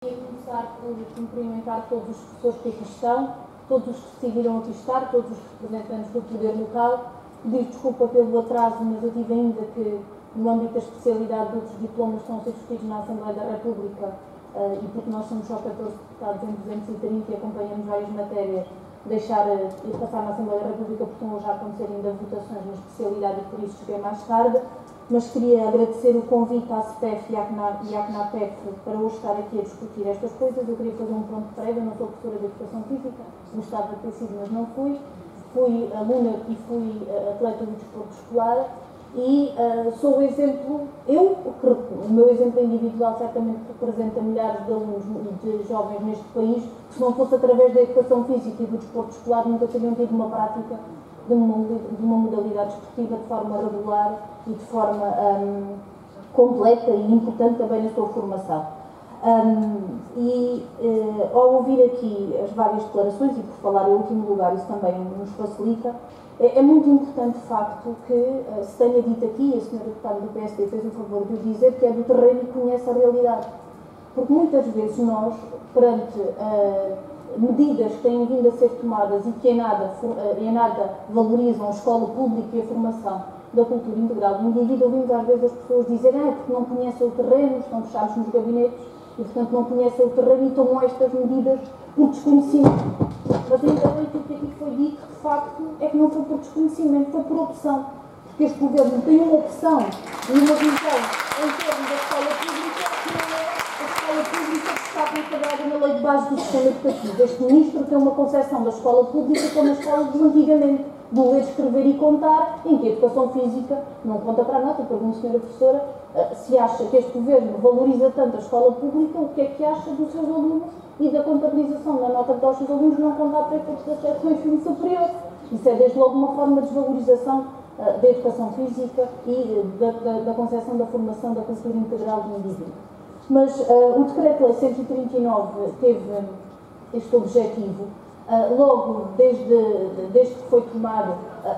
Queria começar por cumprimentar todos os professores que aqui estão, todos os que decidiram aqui estar, todos os representantes do poder local. Pedir desculpa pelo atraso, mas eu tive ainda que, no âmbito da especialidade de outros diplomas, estão a ser discutidos na Assembleia da República e porque nós somos só 14 deputados em 230 e acompanhamos várias matérias, deixar e passar na Assembleia da República porque estão hoje a acontecer ainda votações na especialidade e por isso cheguei mais tarde. Mas queria agradecer o convite à CPEF e à CNAPEF para hoje estar aqui a discutir estas coisas. Eu queria fazer um ponto prévio, não sou professora de Educação Física, gostava de ter sido, mas não fui. Fui aluna e fui atleta do desporto escolar e sou o exemplo, o meu exemplo individual certamente representa milhares de alunos e de jovens neste país, que se não fosse através da Educação Física e do desporto escolar nunca teriam tido uma prática de uma modalidade esportiva de forma regular e de forma completa e importante também na sua formação. Ao ouvir aqui as várias declarações, e por falar em último lugar, isso também nos facilita, é muito importante de facto que se tenha dito aqui, e a senhora deputada do PSD fez o favor de o dizer, que é do terreno e conhece a realidade. Porque muitas vezes nós, perante medidas que têm vindo a ser tomadas e que em nada valorizam a escola pública e a formação da cultura integral do indivíduo, ouvimos às vezes as pessoas dizerem porque não conhecem o terreno, estão fechados nos gabinetes e, portanto, não conhecem o terreno e tomam estas medidas por desconhecimento. Mas ainda bem que o que aqui foi dito, de facto, é que não foi por desconhecimento, foi por opção. Porque este governo tem uma opção e uma visão em torno da escola pública que não é a escola pública que está consagrada na lei de base do sistema educativo. Este ministro tem uma concepção da escola pública como a escola do antigamente, do ler, escrever e contar, em que a educação física não conta para nada. Eu pergunto, senhora professora, se acha que este governo valoriza tanto a escola pública, o que é que acha dos seus alunos e da contabilização da nota que os seus alunos não contar para efeitos de acesso ao ensino superior? Isso é desde logo uma forma de desvalorização da educação física e da concepção da formação da cultura integral do indivíduo. Mas o Decreto-Lei 139 teve este objetivo logo desde que foi tomado,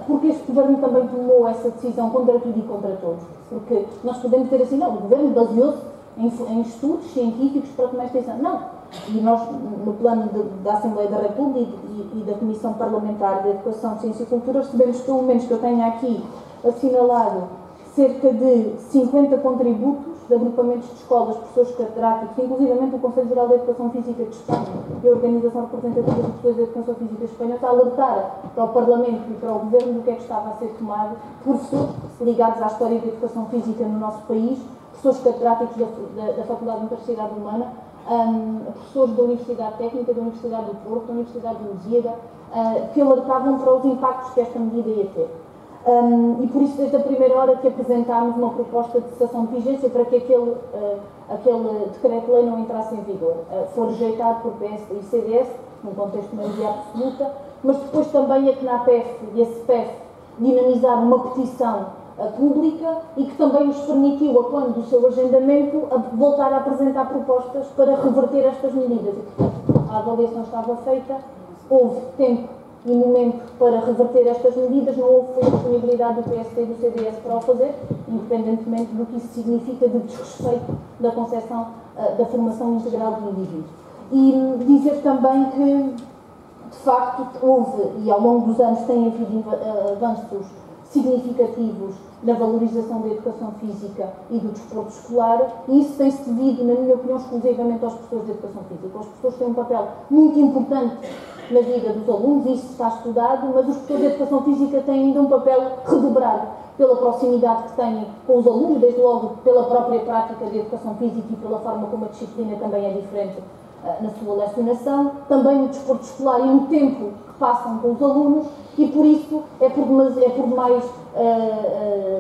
porque este governo também tomou essa decisão contra tudo e contra todos. Porque nós podemos dizer assim, não, o governo baseou-se em estudos científicos para tomar esta decisão. Não. E nós, no plano da Assembleia da República e da Comissão Parlamentar de Educação, Ciência e Cultura, recebemos, pelo menos que eu tenha aqui assinalado, cerca de 50 contributos de agrupamentos de escolas, professores catedráticos, inclusivamente o Conselho Geral de Educação Física de Espanha e a Organização Representativa de Professores de Educação Física de Espanha, a alertar para o Parlamento e para o Governo do que é que estava a ser tomado, professores ligados à história da educação física no nosso país, professores catedráticos da Faculdade de Universidade Humana, professores da Universidade Técnica, da Universidade do Porto, da Universidade de Lusíada, que alertavam para os impactos que esta medida ia ter. E por isso, desde a primeira hora que apresentámos uma proposta de cessação de vigência para que aquele decreto-lei não entrasse em vigor. Foi rejeitado por PSD e CDS, num contexto de maioria absoluta, mas depois também a CNAPEF e a CPEF dinamizaram uma petição pública e que também nos permitiu, a quando do seu agendamento, voltar a apresentar propostas para reverter estas medidas. E, portanto, a avaliação estava feita, houve tempo e momento para reverter estas medidas, não houve disponibilidade do PSD e do CDS para o fazer, independentemente do que isso significa de desrespeito da concepção da formação integral do indivíduo. E dizer também que, de facto, houve, e ao longo dos anos tem havido avanços significativos na valorização da educação física e do desporto escolar, e isso tem-se devido, na minha opinião, exclusivamente aos professores de educação física. Os professores têm um papel muito importante na vida dos alunos, isso está estudado, mas os professores de educação física têm ainda um papel redobrado pela proximidade que têm com os alunos, desde logo pela própria prática de educação física e pela forma como a disciplina também é diferente na sua lecionação, também no desporto escolar e no tempo que passam com os alunos, e por isso é por demais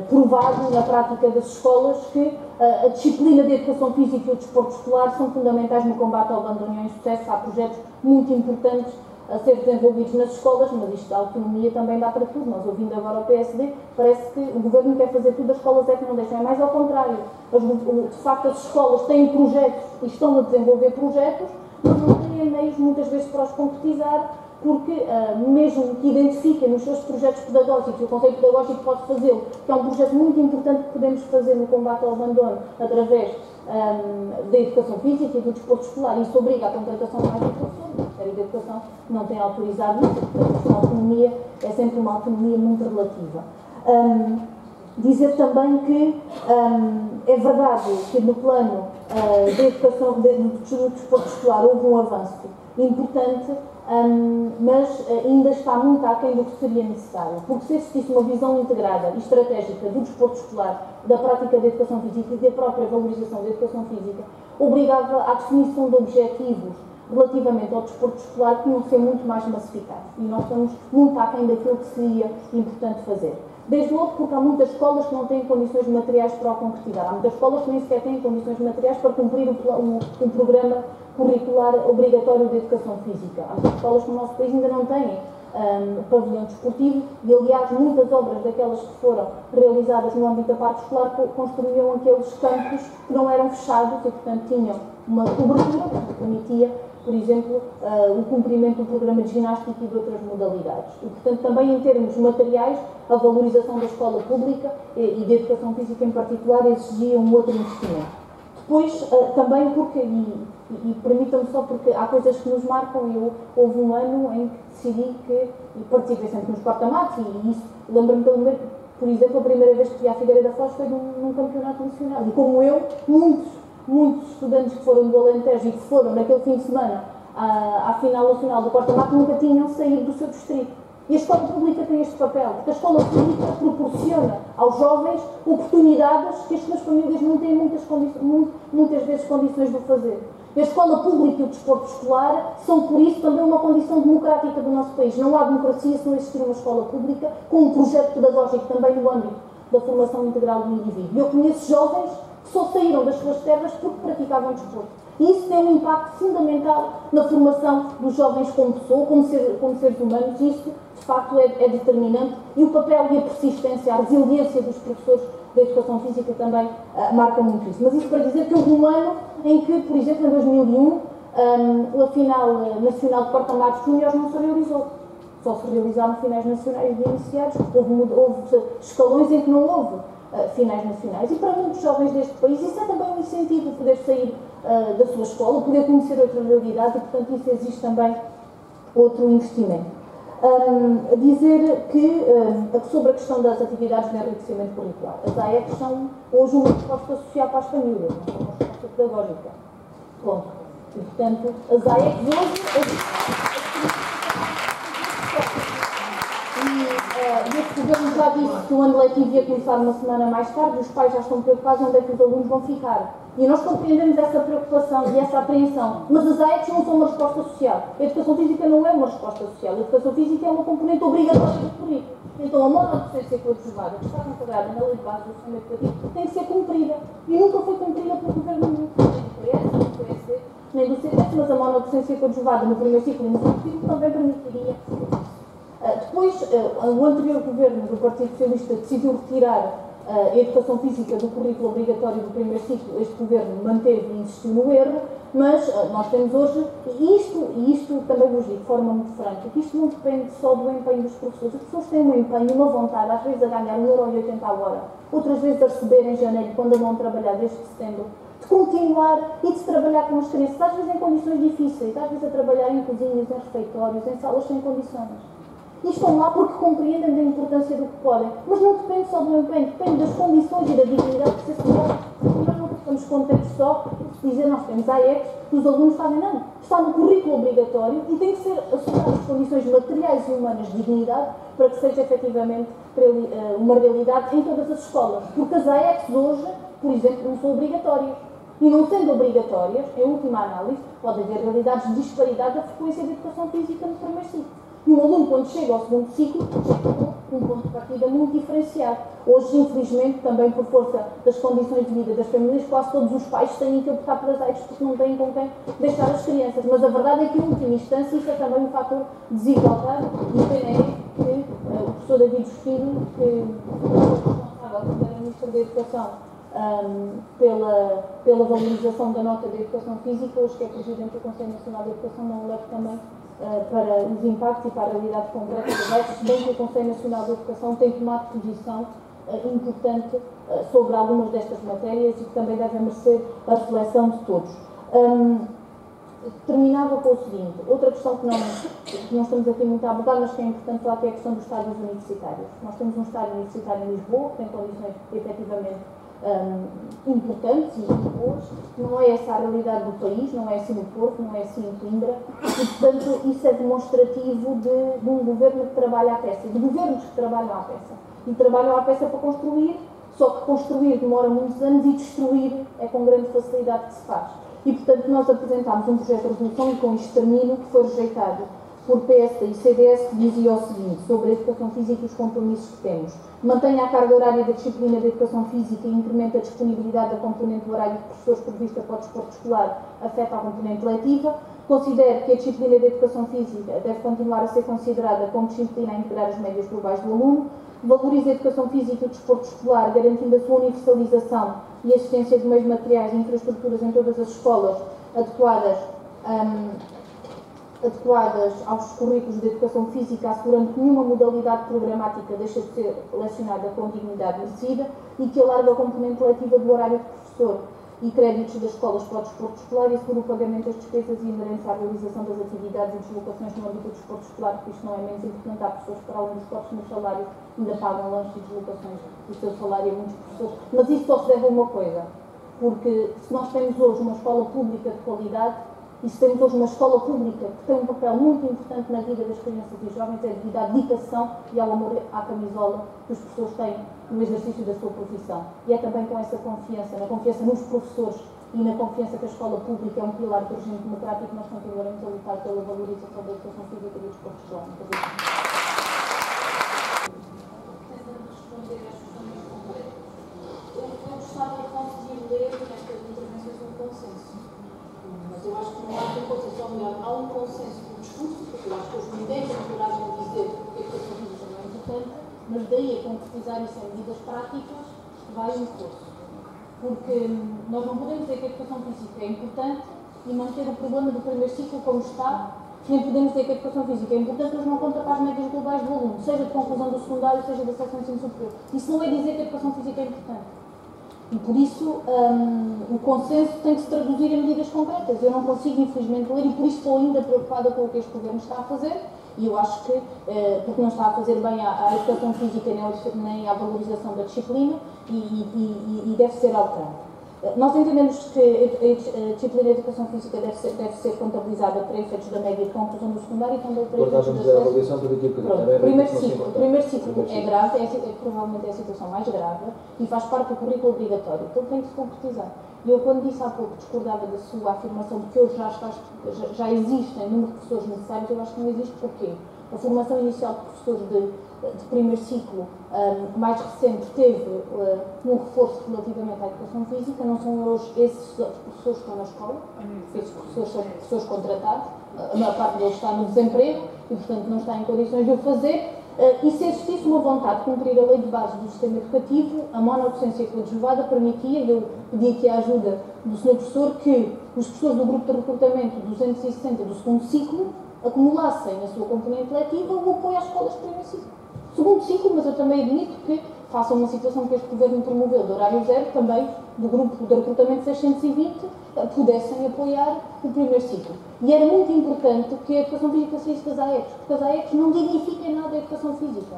provado na prática das escolas que a disciplina de educação física e o desporto escolar são fundamentais no combate ao abandono e ao insucesso. Há projetos muito importantes a ser desenvolvidos nas escolas, mas isto da autonomia também dá para tudo. Nós, ouvindo agora o PSD, parece que o governo quer fazer tudo, as escolas é que não deixam. É mais ao contrário. De facto, as escolas têm projetos e estão a desenvolver projetos, mas não têm meios, muitas vezes, para os concretizar, porque mesmo que identifiquem nos seus projetos pedagógicos, e o Conselho Pedagógico pode fazê-lo, que é um projeto muito importante que podemos fazer no combate ao abandono através da educação física e do desporto escolar. Isso obriga a contratação de mais professores. O Ministério da Educação não tem autorizado isso, portanto, a autonomia é sempre uma autonomia muito relativa. Dizer também que é verdade que no plano da educação, do desporto escolar, houve um avanço importante, mas ainda está muito aquém do que seria necessário, porque se existisse uma visão integrada e estratégica do desporto escolar, da prática da educação física e da própria valorização da educação física, obrigava à definição de objetivos relativamente ao desporto escolar que iam ser muito mais massificados. E nós estamos muito aquém daquilo que seria importante fazer. Desde logo porque há muitas escolas que não têm condições materiais para o concretizar. Há muitas escolas que nem sequer têm condições materiais para cumprir um programa curricular obrigatório de educação física. Há muitas escolas que no nosso país ainda não têm pavilhão desportivo e, aliás, muitas obras daquelas que foram realizadas no âmbito da parte escolar construíam aqueles campos que não eram fechados e, portanto, tinham uma cobertura que permitia, por exemplo, o cumprimento do programa de ginástica e de outras modalidades. E, portanto, também em termos materiais, a valorização da escola pública e da educação física em particular exigia um outro investimento. Depois, também porque, e permitam-me só porque há coisas que nos marcam, houve um ano em que decidi que, e participei sempre nos porta-matos, e isso, lembro-me por exemplo, a primeira vez que fui à Figueira da Foz foi num campeonato nacional. E como eu, muitos estudantes que foram do Alentejo e que foram naquele fim de semana à final nacional do porta-mato nunca tinham saído do seu distrito. E a escola pública tem este papel, porque a escola pública proporciona aos jovens oportunidades que as suas famílias não têm muitas vezes condições de fazer. A escola pública e o desporto escolar são, por isso, também uma condição democrática do nosso país. Não há democracia se não existir uma escola pública com um projeto pedagógico também no âmbito da formação integral do indivíduo. Eu conheço jovens que só saíram das suas terras porque praticavam desporto. E isso tem um impacto fundamental na formação dos jovens como pessoa, como seres humanos. Isso, de facto, é determinante. E o papel e a persistência, a resiliência dos professores da educação física também marca muito isso. Mas isso para dizer que houve um ano em que, por exemplo, em 2001, a final nacional de porta-matos júniores não se realizou. Só se realizaram finais nacionais de iniciados. Houve escalões em que não houve finais nacionais. E para muitos jovens deste país isso é também um incentivo, poder sair da sua escola, poder conhecer outra realidade e, portanto, isso exige também outro investimento. Dizer que, sobre a questão das atividades de enriquecimento curricular, as AECs são hoje uma resposta social para as famílias, não são uma resposta pedagógica. Ponto. E, portanto, as AECs hoje... Este governo já disse que o ano letivo ia começar uma semana mais tarde, os pais já estão preocupados onde é que os alunos vão ficar. E nós compreendemos essa preocupação e essa apreensão, mas as AECs não são uma resposta social. A educação física não é uma resposta social. A educação física é uma componente obrigatória do currículo. Então a monodocência coadjuvada, que está consagrada na lei de base do sistema educativo, tem que ser cumprida. E nunca foi cumprida pelo governo nenhum, nem do PS, nem do PSD, nem do CDS, mas a monodocência coadjuvada no primeiro ciclo e no segundo ciclo também permitiria isso. Depois, o anterior governo do Partido Socialista decidiu retirar a educação física do currículo obrigatório do primeiro ciclo. Este governo manteve e insistiu no erro, mas nós temos hoje, e isto também vos digo de forma muito franca, que isto não depende só do empenho dos professores. As pessoas têm um empenho, uma vontade, às vezes a ganhar 1,80€ a hora, outras vezes a receber em janeiro, quando andam a trabalhar desde setembro, de continuar e de trabalhar com as crianças, às vezes em condições difíceis, às vezes a trabalhar em cozinhas, em refeitórios, em salas sem condições. E estão lá porque compreendem da importância do que podem. Mas não depende só do empenho, depende das condições e da dignidade de ser assegurada. E nós não ficamos contentes só por dizer nós temos AECs, que os alunos fazem, não. Está no currículo obrigatório e tem que ser asseguradas condições materiais e humanas de dignidade para que seja efetivamente uma realidade em todas as escolas. Porque as AECs hoje, por exemplo, não são obrigatórias. E não sendo obrigatórias, em última análise, pode haver realidades de disparidade da frequência de educação física no primeiro ciclo. E um aluno, quando chega ao segundo ciclo, chega com um ponto de partida muito diferenciado. Hoje, infelizmente, também por força das condições de vida das famílias, quase todos os pais têm que optar pelas AECs porque não têm com quem deixar as crianças. Mas a verdade é que, em última instância, isso é também um fator de desigualdade. E a pena é que o professor David Espírito, que foi responsável quando era Ministro da Educação, pela valorização da nota da educação física, hoje que é Presidente do Conselho Nacional de Educação, não o leve também para os impactos e para a realidade concreta das AECs, se bem que o Conselho Nacional de Educação tem tomado posição importante sobre algumas destas matérias e que também devem merecer a reflexão de todos. Terminava com o seguinte, outra questão que não estamos aqui muito a abordar, mas que é importante falar, que é a questão dos estádios universitários. Nós temos um estádio universitário em Lisboa, que tem condições efetivamente importantes e boas. Não é essa a realidade do país, não é assim no Porto, não é assim em Coimbra, e portanto isso é demonstrativo de um governo que trabalha à peça, de governos que trabalham à peça. E trabalham à peça para construir, só que construir demora muitos anos e destruir é com grande facilidade que se faz. E portanto nós apresentámos um projeto de resolução, e com isto termino, que foi rejeitado por PSD e CDS, que dizia o seguinte, sobre a educação física e os compromissos que temos. Mantenha a carga horária da disciplina de educação física e incrementa a disponibilidade da componente do horário de professores prevista para o desporto escolar, afeta a componente letiva. Considero que a disciplina de educação física deve continuar a ser considerada como disciplina a integrar as médias globais do aluno. Valoriza a educação física e o desporto escolar, garantindo a sua universalização e assistência de meios materiais e infraestruturas em todas as escolas adequadas aos currículos de educação física, assegurando que nenhuma modalidade programática deixa de ser lecionada com dignidade merecida, e que alarga a componente letiva do horário de professor e créditos das escolas para o desporto escolar, e assegura o pagamento das despesas e inerentes à realização das atividades e deslocações no âmbito do desporto escolar, porque isto não é menos importante. Há pessoas que, para além dos cortes no salário, ainda pagam lanches e deslocações do seu salário a muitos professores. Mas isso só se deve a uma coisa, porque se nós temos hoje uma escola pública de qualidade, e se temos hoje uma escola pública que tem um papel muito importante na vida das crianças e jovens, é devido à dedicação e ao amor à camisola que os professores têm no exercício da sua profissão. E é também com essa confiança, na confiança nos professores e na confiança que a escola pública é um pilar do regime democrático, que nós continuaremos a lutar pela valorização da educação física e do desporto escolar. Muito obrigada. Eu gostava de conseguir ler nestas intervenções um consenso. Mas eu acho que não há um consenso, ou melhor, há um consenso no discurso, porque eu acho que hoje ninguém tem coragem de dizer porque a educação física não é importante, mas daí a concretizar isso em medidas práticas vai um esforço. Porque nós não podemos dizer que a educação física é importante e manter o problema do primeiro ciclo como está, nem podemos dizer que a educação física é importante, mas não conta para as médias globais do aluno, seja de conclusão do secundário, seja da seção de ensino superior. Isso não é dizer que a educação física é importante. E por isso o consenso tem que se traduzir em medidas concretas. Eu não consigo, infelizmente, ler, e por isso estou ainda preocupada com o que este governo está a fazer, e eu acho que, porque não está a fazer bem à educação física nem à valorização da disciplina, e deve ser alterado. Nós entendemos que a disciplina de educação física deve ser contabilizada para efeitos da média de conclusão do secundário e também para efeitos da avaliação por aqui. O primeiro ciclo é grave, provavelmente é a situação mais grave e faz parte do currículo obrigatório, então tem que se concretizar. E eu, quando disse há pouco, discordava da sua afirmação de que hoje já existem número de professores necessários. Eu acho que não existe. Porquê? A formação inicial de professores de primeiro ciclo mais recente teve um reforço relativamente à educação física. Não são hoje esses professores que estão na escola, esses professores são professores contratados, a maior parte deles está no desemprego e, portanto, não está em condições de o fazer. E se existisse uma vontade de cumprir a lei de base do sistema educativo, a monodocência coadjuvada permitia, e eu pedi aqui a ajuda do Sr. Professor, que os professores do grupo de recrutamento 260 do segundo ciclo acumulassem na sua componente letiva o apoio às escolas de primeiro ciclo. Segundo ciclo, mas eu também admito que faça uma situação que este governo promoveu de horário zero, também do grupo de recrutamento 620, pudessem apoiar o primeiro ciclo. E era muito importante que a educação física saísse das AECs, porque as AECs não dignificam nada a educação física.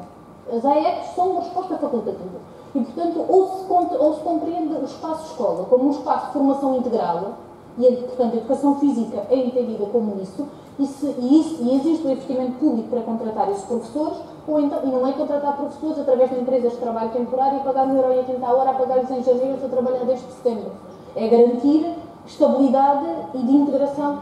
As AECs são uma resposta facultativa. E, portanto, ou se compreende o espaço escola como um espaço de formação integral, e, portanto, a educação física é entendida como isso, e existe o investimento público para contratar esses professores, ou então, e não é contratar professores através de empresas de trabalho temporário e pagar 1,80€ a hora a pagar-lhes em janeiro para trabalhar desde setembro. É garantir estabilidade e de integração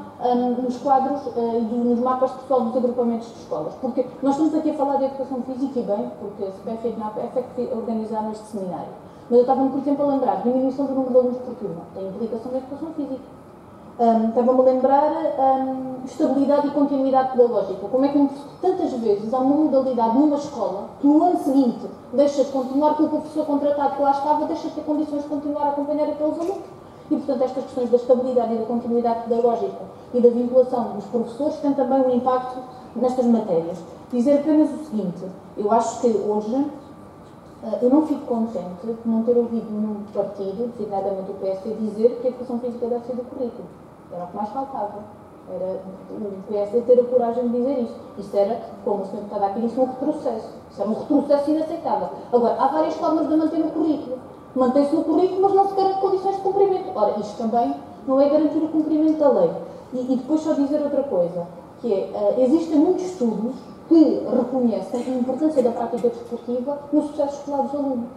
nos quadros e nos mapas de pessoal dos agrupamentos de escolas. Porque nós estamos aqui a falar de educação física, e bem, porque a CPF e a CNAPF é que organizaram este seminário. Mas eu estava-me, por exemplo, a lembrar de diminuição do número de alunos por turma. Tem implicação da educação física. Estava-me a lembrar estabilidade e continuidade pedagógica. Como é que tantas vezes há uma modalidade numa escola que no ano seguinte deixa de continuar com o professor contratado que lá estava, deixa de ter condições de continuar a acompanhar aqueles alunos. E, portanto, estas questões da estabilidade e da continuidade pedagógica e da vinculação dos professores têm também um impacto nestas matérias. Dizer apenas o seguinte: eu acho que hoje Eu não fico contente de não ter ouvido nenhum partido, designadamente o PSD, dizer que a educação física deve ser do currículo. Era o que mais faltava. Era o PSD ter a coragem de dizer isto. Isto era, como o Sr. Deputado aqui disse, um retrocesso. Isso era um retrocesso inaceitável. Agora, há várias formas de manter no currículo. Mantém-se no currículo, mas não se garante condições de cumprimento. Ora, isto também não é garantir o cumprimento da lei. E depois só dizer outra coisa, que é, existem muitos estudos que reconhecem a importância da prática desportiva no sucesso escolar dos alunos.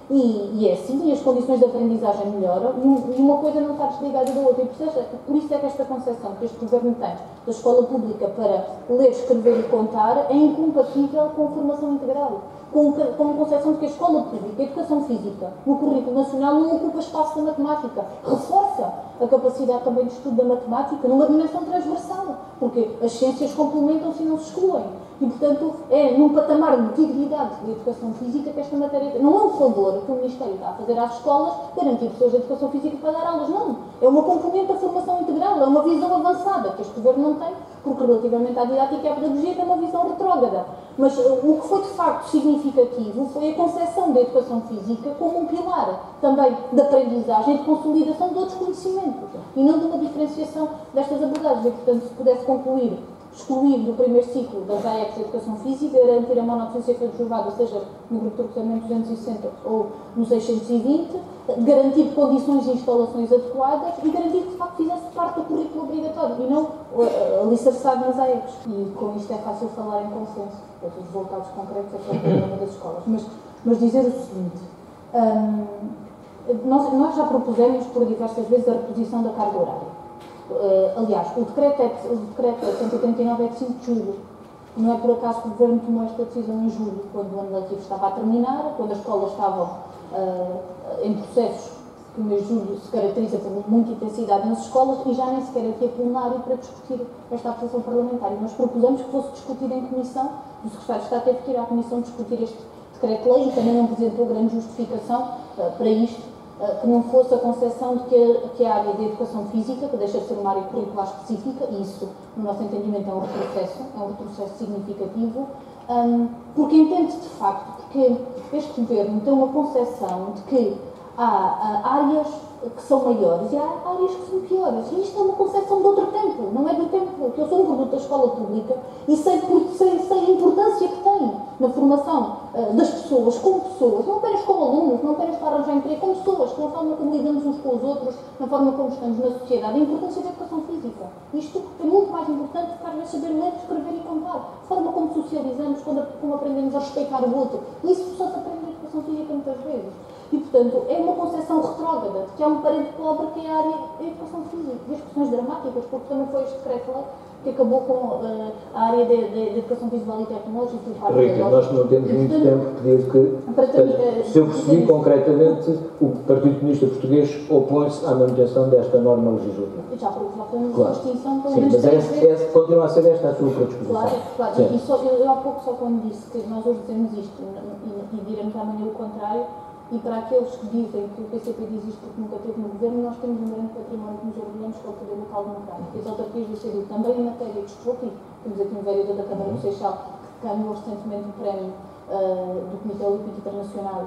E é assim, e as condições de aprendizagem melhoram, e uma coisa não está desligada da outra. E por isso é que esta concepção que este governo tem da escola pública para ler, escrever e contar é incompatível com a formação integral. Com a concepção de que a escola pública, a educação física, no currículo nacional não ocupa espaço da matemática, reforça a capacidade também de estudo da matemática numa dimensão transversal, porque as ciências complementam-se e não se excluem. E, portanto, é num patamar de dignidade da educação física que esta matéria... Não é um favor que o Ministério está a fazer às escolas garantir pessoas de educação física para dar aulas, não. É uma componente da formação integral, é uma visão avançada que este governo não tem, porque relativamente à didática e à pedagogia tem uma visão retrógrada. Mas o que foi de facto significativo foi a concepção da educação física como um pilar também de aprendizagem e de consolidação de outros conhecimentos, e não de uma diferenciação destas abordagens. E, portanto, se pudesse concluir, excluir do primeiro ciclo das AECs de Educação Física, garantir a monodocência adjuvada, seja no grupo de recrutamento 260 ou no 620, garantir condições e instalações adequadas e garantir que, de facto, fizesse parte do currículo obrigatório e não alicerçado nas AECs. E com isto é fácil falar em consenso. Os resultados concretos é que é o problema das escolas. Mas dizer o seguinte, nós já propusemos por diversas vezes a reposição da carga horária. Aliás, o decreto 189 é de 5 de julho. Não é por acaso que o Governo tomou esta decisão em julho, quando o ano letivo estava a terminar, quando as escolas estavam em processos que o mês de julho se caracteriza por muita intensidade nas escolas, e já nem sequer aqui é plenário para discutir esta aprovação parlamentar. E nós propusemos que fosse discutido em comissão. O Secretário de Estado teve que ir à comissão discutir este decreto-lei e também não apresentou grande justificação para isto, que não fosse a concepção de que a área da educação física, que deixa de ser uma área curricular específica, e isso, no nosso entendimento, é um retrocesso significativo, porque entende de facto que este governo tem uma concepção de que há áreas que são maiores e há áreas que são piores. E isto é uma concepção de outro tempo, não é do tempo que eu sou um produto da escola pública e sei a importância que tem na formação das pessoas, como pessoas, não apenas como alunos, não apenas para arranjar emprego, como pessoas, na forma como lidamos uns com os outros, na forma como estamos na sociedade, a importância da educação física. Isto é muito mais importante do que às vezes saber ler, escrever e contar. A forma como socializamos, como aprendemos a respeitar o outro. Isso só se aprende na educação física muitas vezes. E, portanto, é uma concepção retrógrada de que há um parente pobre que é a área da educação física. E as questões dramáticas, porque também foi este decreto-lei que acabou com a área da educação visual e tecnológica. Rita, nós não temos muito tempo, pedir que, se eu percebi concretamente, o Partido Comunista Português opõe-se à manutenção desta norma legislativa. Já foi uma extinção, pelo menos. Sim, mas continua a ser esta a sua predisposição. Claro. E eu há pouco só quando disse que nós hoje dizemos isto e diremos amanhã o contrário, e para aqueles que dizem que o PCP diz isto porque nunca teve no governo, nós temos um grande património que nos orgulhamos, que é o poder local democrático. As autarquias do CDU, também em matéria de desporto, temos aqui um vereador da Câmara do Seixal que ganhou recentemente o prémio do Comitê Olímpico Internacional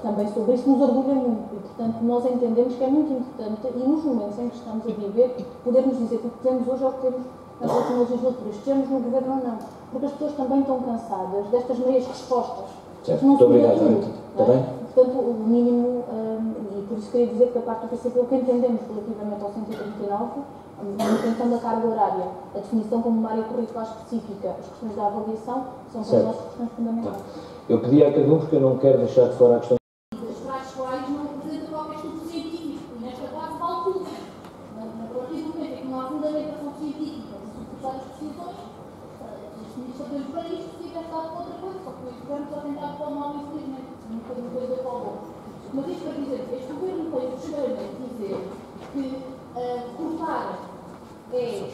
também sobre isso, nos orgulha muito. E, portanto, nós entendemos que é muito importante, e nos momentos em que estamos a viver, podermos dizer que o que temos hoje é o que temos na próxima legislatura, estejamos no governo ou não. Porque as pessoas também estão cansadas destas meias respostas. Certo, muito obrigado, Rita. Está bem? Portanto, o mínimo, e por isso queria dizer que da parte do PCP, o que entendemos relativamente ao 139, a manutenção da carga horária, a definição como uma área curricular específica, as questões da avaliação, são para nós questões fundamentais. Eu pedi a cada um, porque eu não quero deixar de fora a questão. As práticas escolares não representam qualquer estudo científico, e nesta classe vale tudo. Na partir do momento em que não há fundamentação científica de suportar as decisões, os ministros para isto, se tivesse dado com outra coisa, só que este governo só tentado pôr mal, infelizmente. Nunca me coisa para o bom. Mas isto para dizer que este governo foi extremamente dizer que cortar é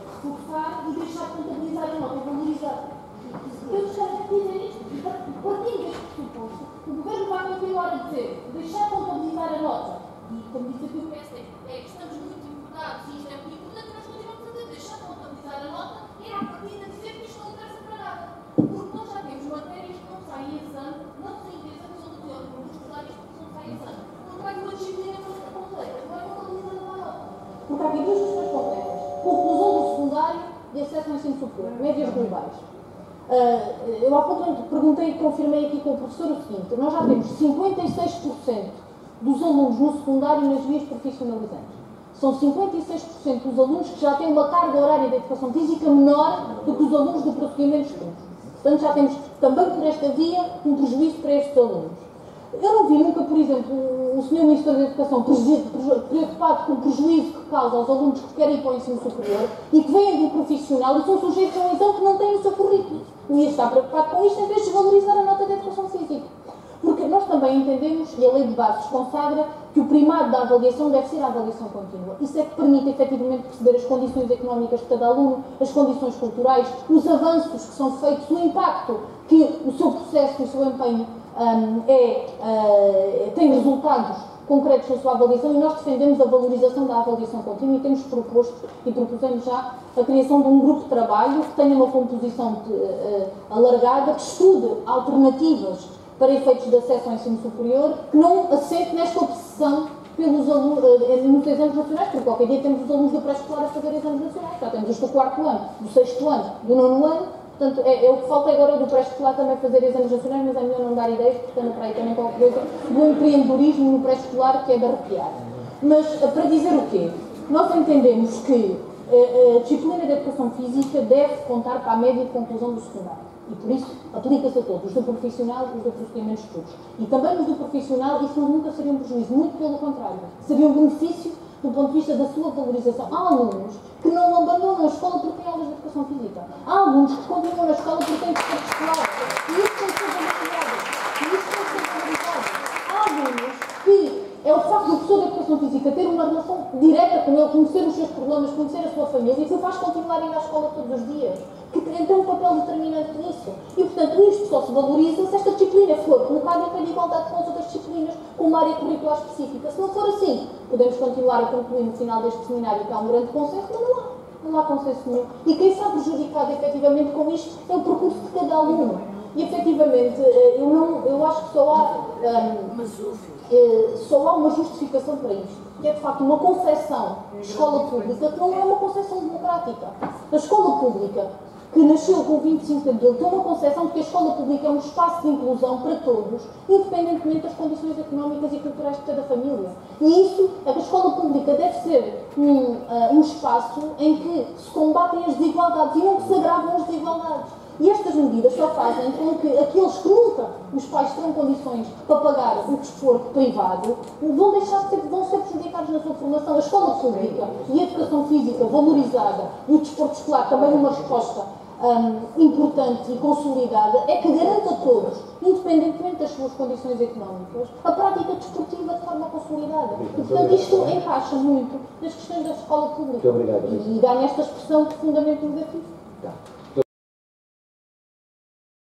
reforçar e deixar de contabilizar a nota e valorizar. Eu gostava de dizer isto, partindo deste pressuposto, o governo vai continuar a dizer deixar de contabilizar a nota. E como disse aqui o PSD, é que estamos muito importados e isto é muito importante, nós continuamos a dizer deixar de contabilizar a nota e a partir de dizer que isto não interessa para nada. Porque nós já temos matérias que não saem em exame, não se interessa, que são há aqui duas questões concretas. Conclusão do secundário e acesso ao ensino superior, médias globais. Eu há pouco perguntei e confirmei aqui com o professor o seguinte: nós já temos 56% dos alunos no secundário nas vias profissionalizantes. São 56% dos alunos que já têm uma carga horária de educação física menor do que os alunos do prosseguimento de estudos. Portanto, já temos também por esta via um prejuízo para estes alunos. Eu não vi nunca, por exemplo, o Sr. Ministro da Educação preocupado com o prejuízo que causa aos alunos que querem ir para o ensino superior e que vêm do profissional e são sujeitos a um exame que não têm no seu currículo. O IES está preocupado com isto em vez de desvalorizar a nota de educação física. Porque nós também entendemos, e a Lei de Bases consagra, que o primado da avaliação deve ser a avaliação contínua. Isso é que permite efetivamente perceber as condições económicas de cada aluno, as condições culturais, os avanços que são feitos, o impacto que o seu processo e o seu empenho tem resultados concretos na sua avaliação, e nós defendemos a valorização da avaliação contínua e temos proposto e propusemos já a criação de um grupo de trabalho que tenha uma composição alargada, que estude alternativas para efeitos de acesso ao ensino superior, que não assente nesta obsessão pelos alunos nos exames nacionais, porque qualquer dia temos os alunos do pré-escolar a fazer exames nacionais, já temos os do 4º ano, do 6º ano, do 9º ano, portanto, o que falta agora é do pré-escolar também fazer exames nacionais, mas é melhor não dar ideias, porque anda para aí também qualquer coisa do empreendedorismo no pré-escolar, que é de arrepiar. Mas, para dizer o quê? Nós entendemos que a disciplina de educação física deve contar para a média de conclusão do secundário. E por isso aplica-se a todos, os do profissional e os do prosseguimento de estudos. E também os do profissional, isso nunca seria um prejuízo, muito pelo contrário. Seria um benefício do ponto de vista da sua valorização. Há alunos que não abandonam a escola porque têm aulas de educação física. Há alunos que continuam na escola porque têm desporto escolar. E isso tem que ser valorizado. Há alunos que é o facto do professor de educação física ter uma relação direta com ele, conhecer os seus problemas, conhecer a sua família, e que o faz continuar a ir à escola todos os dias. Que tem um papel determinante nisso. E, portanto, isto só se valoriza se esta disciplina for colocada em pé de igualdade com as outras disciplinas, com uma área curricular específica. Se não for assim, podemos continuar a concluir no final deste seminário que há um grande consenso, mas não há consenso nenhum. E quem está prejudicado, efetivamente, com isto é o percurso de cada aluno. E, efetivamente, eu acho que só há uma justificação para isto, que é, de facto, uma concepção de escola pública que não é uma concepção democrática. A escola pública, que nasceu com o 25 de Abril, tem uma concepção de que a escola pública é um espaço de inclusão para todos, independentemente das condições económicas e culturais de cada família. E isso, a escola pública deve ser um espaço em que se combatem as desigualdades e não que se agravam as desigualdades. E estas medidas só fazem com que aqueles que nunca os pais terão condições para pagar o desporto privado vão ser prejudicados na sua formação. A escola pública e a educação física valorizada e o desporto escolar também uma resposta importante e consolidada é que garante a todos, independentemente das suas condições económicas, a prática desportiva de forma consolidada. E, portanto, isto encaixa muito nas questões da escola pública. Muito obrigado. E dá nesta expressão profundamente negativa.